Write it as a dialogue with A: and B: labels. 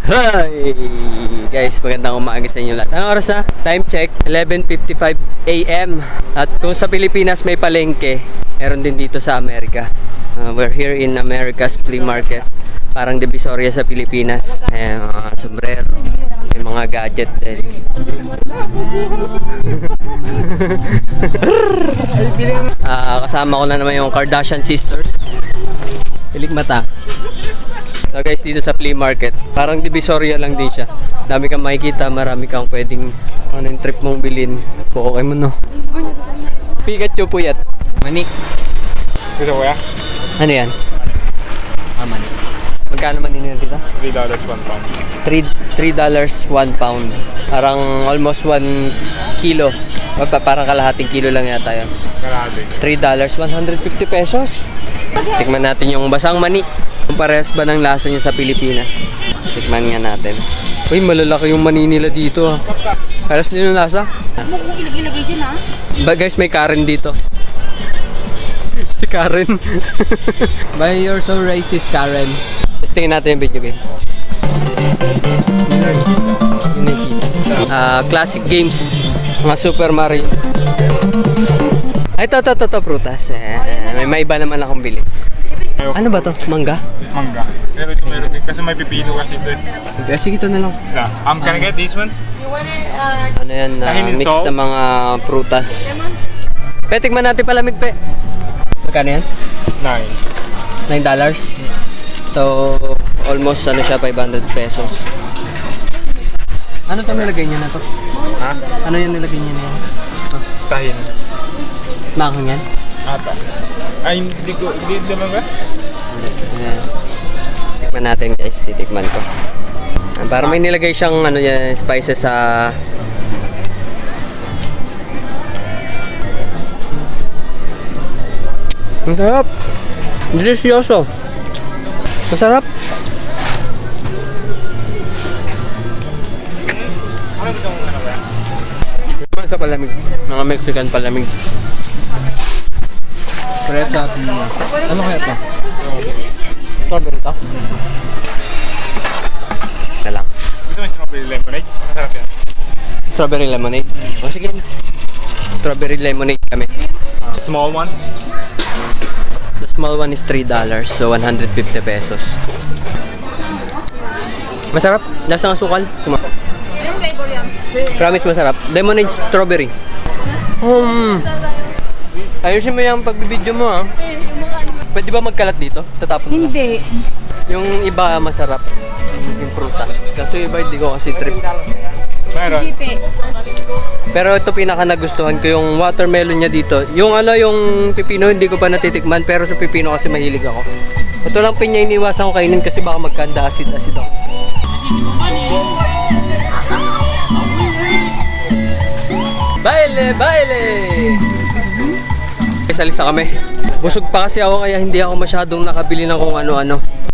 A: Hi! Guys, magandang umaga sa inyo lahat. Anong oras na? Time check, 11:55 AM. At kung sa Pilipinas may palengke, meron din dito sa Amerika. We're here in America's flea market. Parang Divisoria sa Pilipinas. Ayan, mga sombrero. May mga gadget din. Kasama ko na naman yung Kardashian sisters. Pilik mata. So guys, dito sa flea market, parang Divisoria lang din siya. Dami kang makikita, marami kang pwedeng yung trip mong bilhin. Okay mo no. Pikachu puyat. Manik.
B: Gusto ko ya?
A: Ano yan? Manik. Magkano manin yan dito?
B: $3 1 pound.
A: $3 1 pound. Parang almost 1 kilo. Parang kalahating kilo lang yata yun.
B: Kalahati.
A: $3, 150 pesos. Tikman natin yung basang mani. Kung parehas ba ng lasa niya sa Pilipinas. Tikman nga natin. Uy, malalaki yung mani nila dito ha. Parehas din yung lasa.
C: Mukhang ilagay dyan ha.
A: Ba guys, may Karen dito. Si Karen. Why you're so racist, Karen? Let's tingin natin yung video game. Classic games. Mga Super Mario. Ay, ito, prutas. May iba naman akong bili. Ano ba to? Mangga?
B: Mangga. Pero ito meron din. Kasi may pipino kasi ito.
A: Okay, sige, ito na lang.
B: Yeah. Can I get this one?
A: Ano yan?
B: Tahinin
A: Mix
B: salt?
A: na mga prutas. Pe, tigman natin palamig, pe. Magkano yan? $9. So, almost ano siya, 500 pesos. Ano itong nilagay niya na to?
B: Ha?
A: Ano yung nilagay niya na yan? Ito.
B: Tahin.
A: Makang yan?
B: Ata. Ay, hindi naman ba?
A: Ayan. Tikman natin guys, titikman ko. Para may nilagay siyang ano yan, spices sa... Ang sarap! Delicioso! Masarap!
B: Ano gusto mong ano ba?
A: Naman sa palamig. Mga Mexican palamig. Presa piña. Ano kaya ito? Strawberry ito? Ito lang.
B: Gusto mo yung strawberry lemonade? Masarap yan.
A: Strawberry lemonade? O sige. Strawberry lemonade kami.
B: Small one?
A: The small one is $3, so 150 pesos. Masarap. Lasang asukal.
C: Anong flavor yan?
A: Promise masarap. Lemonade strawberry. Ayusin mo yung pagbibideo mo ha. Pwede ba magkalat dito? Tatapon mo lang.
C: Hindi.
A: Yung iba masarap. Yung pruta. Kasi iba hindi ko kasi trip.
B: Meron.
C: Gipe.
A: Pero ito pinaka nagustuhan ko yung watermelon niya dito. Yung ano yung pipino hindi ko pa natitikman pero sa pipino kasi mahilig ako. Ito lang pinya iniwasan ko kainin kasi baka magkanda acid ako. Baile! Baile! Alis na kami. Busog pa kasi ako kaya hindi ako masyadong nakabili ng kung ano-ano.